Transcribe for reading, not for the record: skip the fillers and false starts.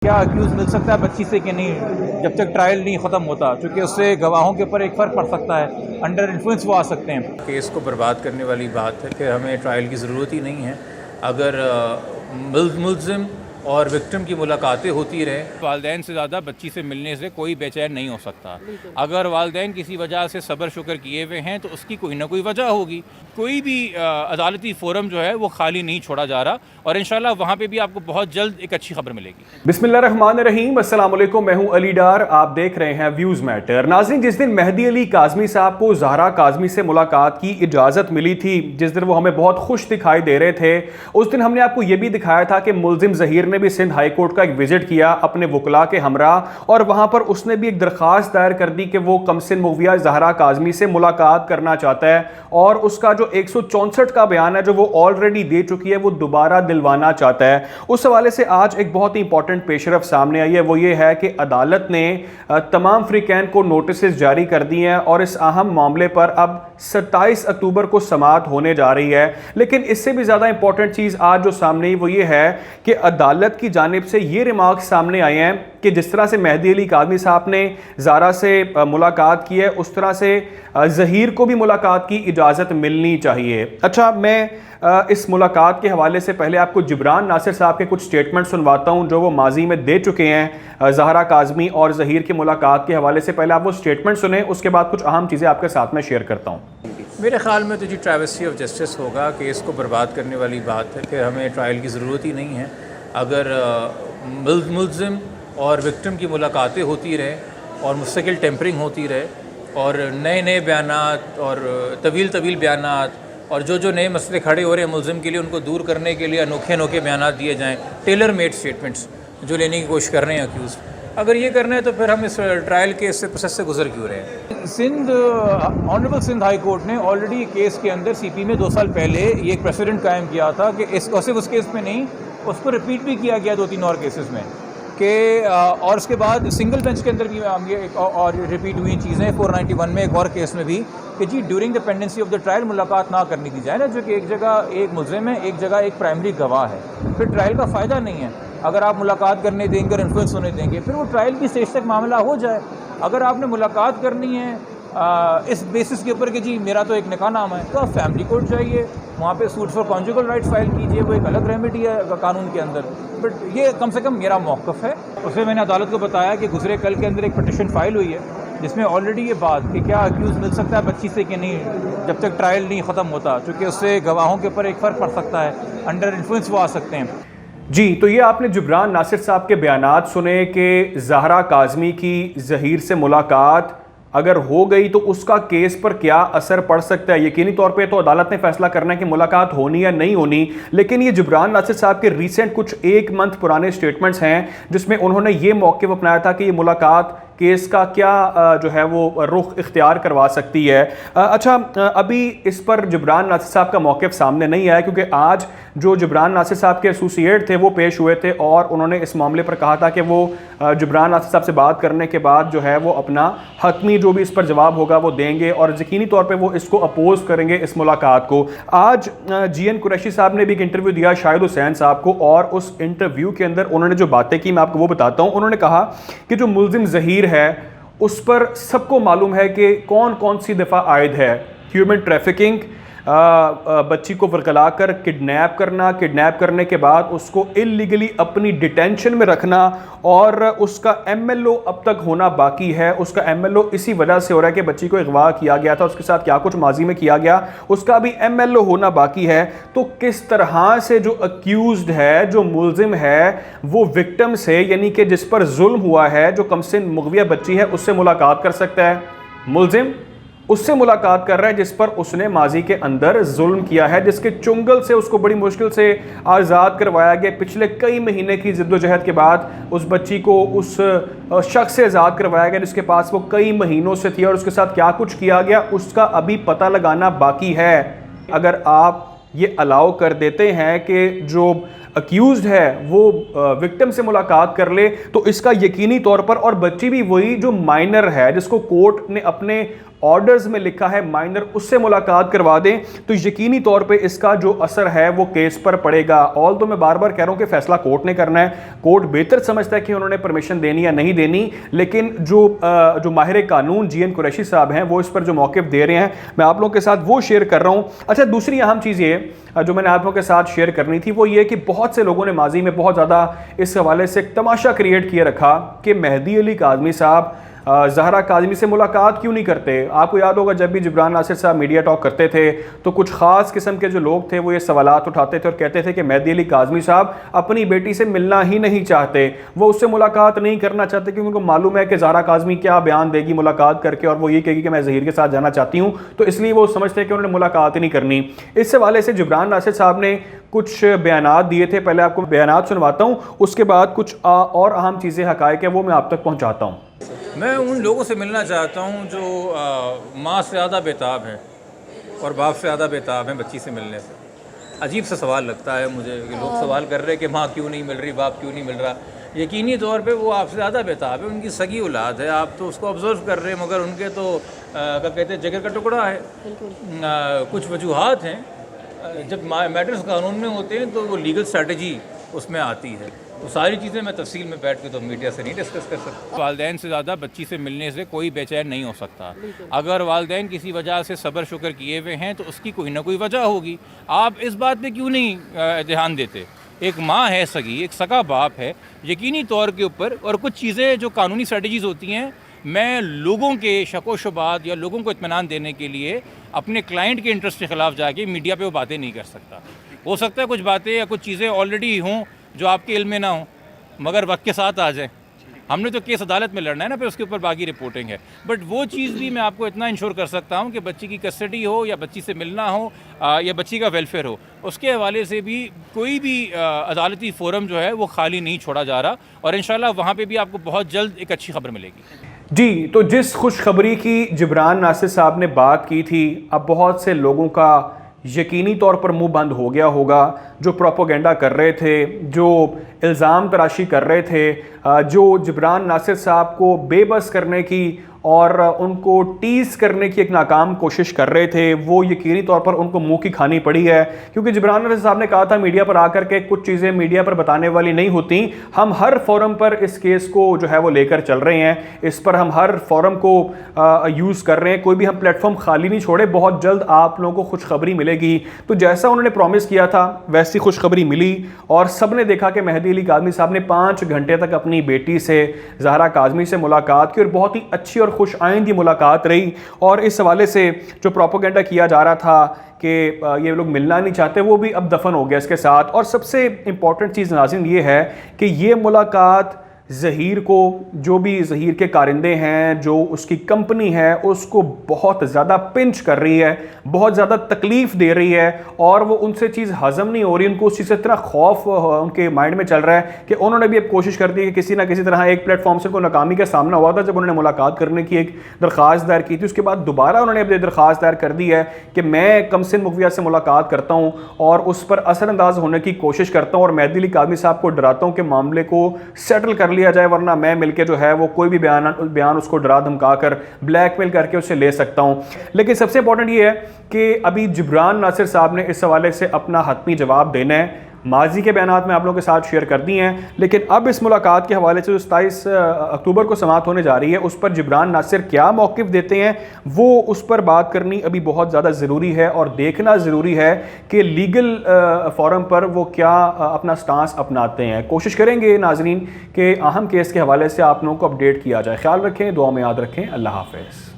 کیا اکیوز مل سکتا ہے بچی سے کہ نہیں جب تک ٹرائل نہیں ختم ہوتا، چونکہ اس سے گواہوں کے اوپر ایک فرق پڑ سکتا ہے، انڈر انفلوئنس وہ آ سکتے ہیں۔ کیس کو برباد کرنے والی بات ہے کہ ہمیں ٹرائل کی ضرورت ہی نہیں ہے۔ اگر ملزم اور وکٹم کی ملاقاتیں ہوتی رہیں، والدین سے زیادہ بچی سے ملنے سے کوئی بے چین نہیں ہو سکتا۔ اگر والدین کسی وجہ سے صبر شکر کیے ہوئے ہیں تو اس کی کوئی نہ کوئی وجہ ہوگی۔ کوئی بھی عدالتی فورم جو ہے وہ خالی نہیں چھوڑا جا رہا، اور انشاءاللہ وہاں پہ بھی آپ کو بہت جلد ایک اچھی خبر ملے گی۔ بسم اللہ الرحمن الرحیم، السلام علیکم، میں ہوں علی ڈار، آپ دیکھ رہے ہیں ویوز میٹر۔ ناظرین، جس دن مہدی علی کاظمی صاحب کو زہرا کاظمی سے ملاقات کی اجازت ملی تھی، جس دن وہ ہمیں بہت خوش دکھائی دے رہے تھے، اس دن ہم نے آپ کو یہ بھی دکھایا تھا کہ ملزم ظہیر نے بھی سندھ ہائی کورٹ کا ایک وزٹ کیا اپنے وکلاء کے ہمراہ، اور وہاں پر اس نے بھی ایک درخواست دائر کر دی کہ وہ کمسن مغویہ زہرا کاظمی سے ملاقات کرنا چاہتا ہے، اور اس کا جو 164 کا بیان ہے جو وہ آلریڈی دے چکی ہے وہ دوبارہ دلوانا چاہتا ہے۔ اس حوالے سے آج ایک بہت ہی امپورٹنٹ پیش رفت سامنے آئی ہے، وہ یہ ہے کہ عدالت نے تمام فریقین کو نوٹسز جاری کر دی ہیں، اور اس اہم معاملے پر اب 27 اکتوبر کو سماعت ہونے جا رہی ہے۔ لیکن اس سے بھی زیادہ امپورٹنٹ چیز آج جو سامنے آئی وہ یہ ہے کہ عدالت کی جانب سے یہ ریمارکس سامنے آئے ہیں کہ جس طرح سے مہدی علی کاظمی صاحب نے زہرا سے ملاقات کی ہے، اس طرح سے ظہیر کو بھی ملاقات کی اجازت ملنی چاہیے۔ اچھا، میں اس ملاقات کے حوالے سے پہلے آپ کو جبران ناصر صاحب کے کچھ سٹیٹمنٹ سنواتا ہوں جو وہ ماضی میں دے چکے ہیں زہرا کاظمی اور ظہیر کی ملاقات کے حوالے سے۔ پہلے آپ وہ سٹیٹمنٹ سنیں، اس کے بعد کچھ اہم چیزیں آپ کے ساتھ میں شیئر کرتا ہوں۔ میرے خیال میں تو جی ٹریویسی آف جسٹس ہوگا، کیس کو برباد کرنے والی بات ہے کہ ہمیں ٹرائل کی ضرورت ہی نہیں ہے۔ اگر ملزم اور وکٹم کی ملاقاتیں ہوتی رہیں اور مستقل ٹیمپرنگ ہوتی رہے، اور نئے بیانات اور طویل بیانات، اور جو نئے مسئلے کھڑے ہو رہے ہیں ملزم کے لیے، ان کو دور کرنے کے لیے انوکھے بیانات دیے جائیں، ٹیلر میڈ سٹیٹمنٹس جو لینے کی کوشش کر رہے ہیں اکیوز۔ اگر یہ کرنا ہے تو پھر ہم اس ٹرائل کے اس پروسیس سے گزر کیوں رہے ہیں؟ آنریبل سندھ ہائی کورٹ نے آلریڈی کیس کے اندر سی پی میں 2 سال پہلے یہ ایک پریسیڈنٹ قائم کیا تھا کہ صرف اس کیس میں نہیں، اس کو ریپیٹ بھی کیا گیا 2-3 اور کیسز میں کہ اور اس کے بعد سنگل بینچ کے اندر بھی اور ریپیٹ ہوئی چیزیں 491 میں ایک اور کیس میں بھی کہ جی during the pendency of the trial ملاقات نہ کرنی دی جائے نا، جو کہ ایک جگہ ایک ملزم ہے، ایک جگہ ایک پرائمری گواہ ہے، پھر ٹرائل کا فائدہ نہیں ہے۔ اگر آپ ملاقات کرنے دیں گے اور انفلوئنس ہونے دیں گے، پھر وہ ٹرائل کی اسٹیج تک معاملہ ہو جائے۔ اگر آپ نے ملاقات کرنی ہے اس بیسس کے اوپر کہ جی میرا تو ایک نکاح نامہ ہے، تو آپ فیملی کورٹ جائیے، وہاں پہ سوٹ فار کانجوگل رائٹس فائل کیجئے، وہ ایک الگ ریمیڈی ہے قانون کے اندر۔ بٹ یہ کم سے کم میرا موقف ہے۔ اس میں نے عدالت کو بتایا کہ گزرے کل کے اندر ایک پٹیشن فائل ہوئی ہے جس میں آلریڈی یہ بات کہ کیا اکیوز مل سکتا ہے بچی سے کہ نہیں جب تک ٹرائل نہیں ختم ہوتا، چونکہ اس سے گواہوں کے اوپر ایک فرق پڑ سکتا ہے، انڈر انفلوئنس وہ آ سکتے ہیں۔ جی، تو یہ آپ نے جبران ناصر صاحب کے بیانات سنے کہ زہرا کاظمی کی ظہیر سے ملاقات اگر ہو گئی تو اس کا کیس پر کیا اثر پڑ سکتا ہے۔ یقینی طور پہ تو عدالت نے فیصلہ کرنا ہے کہ ملاقات ہونی یا نہیں ہونی، لیکن یہ جبران ناصر صاحب کے ریسنٹ کچھ 1 منتھ پرانے سٹیٹمنٹس ہیں جس میں انہوں نے یہ موقف اپنایا تھا کہ یہ ملاقات کیس کا کیا جو ہے وہ رخ اختیار کروا سکتی ہے۔ اچھا، ابھی اس پر جبران ناصر صاحب کا موقف سامنے نہیں آیا، کیونکہ آج جو جبران ناصر صاحب کے ایسوسیٹ تھے وہ پیش ہوئے تھے، اور انہوں نے اس معاملے پر کہا تھا کہ وہ جبران ناصر صاحب سے بات کرنے کے بعد جو ہے وہ اپنا حتمی جو بھی اس پر جواب ہوگا وہ دیں گے، اور یقینی طور پہ وہ اس کو اپوز کریں گے اس ملاقات کو۔ آج جی این قریشی صاحب نے بھی ایک انٹرویو دیا شاہد حسین صاحب کو، اور اس انٹرویو کے اندر انہوں نے جو باتیں کی میں آپ کو وہ بتاتا ہوں۔ انہوں نے کہا کہ جو ملزم ظہیر ہے اس پر سب کو معلوم ہے کہ کون سی دفعہ عائد ہے، ہیومن ٹریفکنگ، بچی کو ورغلا کر کڈنیپ کرنا، کڈنیپ کرنے کے بعد اس کو اللیگلی اپنی ڈیٹینشن میں رکھنا، اور اس کا ایم ایل او اب تک ہونا باقی ہے۔ اس کا ایم ایل او اسی وجہ سے ہو رہا ہے کہ بچی کو اغوا کیا گیا تھا، اس کے ساتھ کیا کچھ ماضی میں کیا گیا، اس کا بھی ایم ایل او ہونا باقی ہے۔ تو کس طرح سے جو اکیوزڈ ہے، جو ملزم ہے، وہ وکٹم سے، یعنی کہ جس پر ظلم ہوا ہے، جو کمسن مغویہ بچی ہے، اس سے ملاقات کر سکتا ہے؟ ملزم اس سے ملاقات کر رہا ہے جس پر اس نے ماضی کے اندر ظلم کیا ہے، جس کے چنگل سے اس کو بڑی مشکل سے آزاد کروایا گیا۔ پچھلے کئی مہینے کی جد و جہد کے بعد اس بچی کو اس شخص سے آزاد کروایا گیا جس کے پاس وہ کئی مہینوں سے تھی، اور اس کے ساتھ کیا کچھ کیا گیا اس کا ابھی پتہ لگانا باقی ہے۔ اگر آپ یہ الاؤ کر دیتے ہیں کہ جو اکیوزڈ ہے وہ وکٹم سے ملاقات کر لے تو اس کا یقینی طور پر, اور بچی بھی وہی جو مائنر ہے جس کو کورٹ نے اپنے آرڈرز میں لکھا ہے مائنر, اس سے ملاقات کروا دیں تو یقینی طور پہ اس کا جو اثر ہے وہ کیس پر پڑے گا. آل تو میں بار بار کہہ رہا ہوں کہ فیصلہ کورٹ نے کرنا ہے, کورٹ بہتر سمجھتا ہے کہ انہوں نے پرمیشن دینی یا نہیں دینی, لیکن جو ماہر قانون جی این قریشی صاحب ہیں وہ اس پر جو موقف دے رہے ہیں میں آپ لوگوں کے ساتھ وہ شیئر کر رہا ہوں. اچھا, دوسری اہم چیز یہ جو میں نے آپ لوگوں کے ساتھ شیئر کرنی تھی وہ یہ کہ بہت سے لوگوں نے ماضی میں بہت زیادہ اس حوالے سے ایک تماشا کریٹ کیے رکھا کہ مہدی علی کاظمی صاحب زہرا کاظمی سے ملاقات کیوں نہیں کرتے. آپ کو یاد ہوگا جب بھی جبران ناصر صاحب میڈیا ٹاک کرتے تھے تو کچھ خاص قسم کے جو لوگ تھے وہ یہ سوالات اٹھاتے تھے اور کہتے تھے کہ مہدی علی کاظمی صاحب اپنی بیٹی سے ملنا ہی نہیں چاہتے, وہ اس سے ملاقات نہیں کرنا چاہتے کیونکہ ان کو معلوم ہے کہ زہرا کاظمی کیا بیان دے گی ملاقات کر کے, اور وہ یہ کہے گی کہ میں ظہیر کے ساتھ جانا چاہتی ہوں, تو اس لیے وہ سمجھتے ہیں کہ انہوں نے ملاقات ہی نہیں کرنی. اس حوالے سے جبران ناصر صاحب نے کچھ بیانات دیے تھے, پہلے آپ کو بیانات سنواتا ہوں, اس کے بعد کچھ اور اہم چیزیں حقائق ہیں وہ میں آپ تک پہنچاتا ہوں. میں ان لوگوں سے ملنا چاہتا ہوں جو ماں سے زیادہ بےتاب ہیں اور باپ سے زیادہ بےتاب ہیں بچی سے ملنے سے. عجیب سا سوال لگتا ہے مجھے کہ لوگ سوال کر رہے کہ ماں کیوں نہیں مل رہی, باپ کیوں نہیں مل رہا. یقینی طور پہ وہ آپ سے زیادہ بےتاب ہے, ان کی سگی اولاد ہے, آپ تو اس کو آبزرو کر رہے ہیں, مگر ان کے تو کیا کہتے ہیں جگر کا ٹکڑا ہے. کچھ وجوہات ہیں, جب میٹرز قانون میں ہوتے ہیں تو وہ لیگل اسٹریٹجی اس میں آتی ہے, وہ ساری چیزیں میں تفصیل میں بیٹھ کے تو میڈیا سے نہیں ڈسکس کر سکتا. والدین سے زیادہ بچی سے ملنے سے کوئی بے چین نہیں ہو سکتا. اگر والدین کسی وجہ سے صبر شکر کیے ہوئے ہیں تو اس کی کوئی نہ کوئی وجہ ہوگی. آپ اس بات پہ کیوں نہیں دھیان دیتے؟ ایک ماں ہے سگی, ایک سگا باپ ہے, یقینی طور کے اوپر. اور کچھ چیزیں جو قانونی اسٹریٹجیز ہوتی ہیں, میں لوگوں کے شک و شبہات یا لوگوں کو اطمینان دینے کے لیے اپنے کلائنٹ کے انٹرسٹ کے خلاف جا کے میڈیا پہ وہ باتیں نہیں کر سکتا. ہو سکتا ہے کچھ باتیں یا کچھ چیزیں آلریڈی ہوں جو آپ کے علم میں نہ ہوں, مگر وقت کے ساتھ آ جائیں. ہم نے تو کیس عدالت میں لڑنا ہے نا, پھر اس کے اوپر باقی رپورٹنگ ہے. بٹ وہ چیز بھی میں آپ کو اتنا انشور کر سکتا ہوں کہ بچی کی کسٹڈی ہو یا بچی سے ملنا ہو یا بچی کا ویلفیئر ہو, اس کے حوالے سے بھی کوئی بھی عدالتی فورم جو ہے وہ خالی نہیں چھوڑا جا رہا, اور انشاءاللہ وہاں پہ بھی آپ کو بہت جلد ایک اچھی خبر ملے گی. جی, تو جس خوشخبری کی جبران ناصر صاحب نے بات کی تھی, اب بہت سے لوگوں کا یقینی طور پر منہ بند ہو گیا ہوگا, جو پروپیگنڈا کر رہے تھے, جو الزام تراشی کر رہے تھے, جو جبران ناصر صاحب کو بے بس کرنے کی اور ان کو ٹیز کرنے کی ایک ناکام کوشش کر رہے تھے, وہ یقینی طور پر ان کو منہ کی کھانی پڑی ہے. کیونکہ جبران ناصر صاحب نے کہا تھا میڈیا پر آ کر کے کچھ چیزیں میڈیا پر بتانے والی نہیں ہوتی, ہم ہر فورم پر اس کیس کو جو ہے وہ لے کر چل رہے ہیں, اس پر ہم ہر فورم کو یوز کر رہے ہیں, کوئی بھی ہم پلیٹ فارم خالی نہیں چھوڑے, بہت جلد آپ لوگوں کو خوشخبری ملے گی. تو جیسا انہوں نے پرومس کیا تھا ویسی خوشخبری ملی, اور سب نے دیکھا کہ مہدی علی کاظمی صاحب نے 5 گھنٹے تک اپنی بیٹی سے زہرا کاظمی سے ملاقات کی, اور بہت ہی اچھی اور خوش آئندی ملاقات رہی. اور اس حوالے سے جو پروپیگنڈا کیا جا رہا تھا کہ یہ لوگ ملنا نہیں چاہتے, وہ بھی اب دفن ہو گیا اس کے ساتھ. اور سب سے امپورٹنٹ چیز ناظرین یہ ہے کہ یہ ملاقات ظہیر کو, جو بھی ظہیر کے کارندے ہیں, جو اس کی کمپنی ہے, اس کو بہت زیادہ پنچ کر رہی ہے, بہت زیادہ تکلیف دے رہی ہے, اور وہ ان سے چیز ہضم نہیں ہو رہی. ان کو اس چیز سے اتنا خوف ان کے مائنڈ میں چل رہا ہے کہ انہوں نے بھی اب کوشش کر دی کہ کسی نہ کسی طرح ایک پلیٹ فارم سے کوئی ناکامی کا سامنا ہوا تھا جب انہوں نے ملاقات کرنے کی ایک درخواست دائر کی تھی. اس کے بعد دوبارہ انہوں نے اپنی درخواست دائر کر دی ہے کہ میں کمسن مغویہ سے ملاقات کرتا ہوں اور اس پر اثر انداز ہونے کی کوشش کرتا ہوں, اور مہدی علی کاظمی صاحب کو ڈراتا ہوں کہ معاملے کو سیٹل کر لیا جائے, ورنہ میں مل کے جو ہے وہ کوئی بھی بیان اس کو ڈرا دھمکا کر بلیک میل کر کے اسے لے سکتا ہوں. لیکن سب سے امپورٹنٹ یہ ہے کہ ابھی جبران ناصر صاحب نے اس حوالے سے اپنا حتمی جواب دینا ہے. ماضی کے بیانات میں آپ لوگوں کے ساتھ شیئر کر دی ہیں, لیکن اب اس ملاقات کے حوالے سے جو 27 اکتوبر کو سماعت ہونے جا رہی ہے, اس پر جبران ناصر کیا موقف دیتے ہیں, وہ اس پر بات کرنی ابھی بہت زیادہ ضروری ہے, اور دیکھنا ضروری ہے کہ لیگل فورم پر وہ کیا اپنا سٹانس اپناتے ہیں. کوشش کریں گے ناظرین کہ اہم کیس کے حوالے سے آپ لوگوں کو اپڈیٹ کیا جائے. خیال رکھیں, دعا میں یاد رکھیں. اللہ حافظ.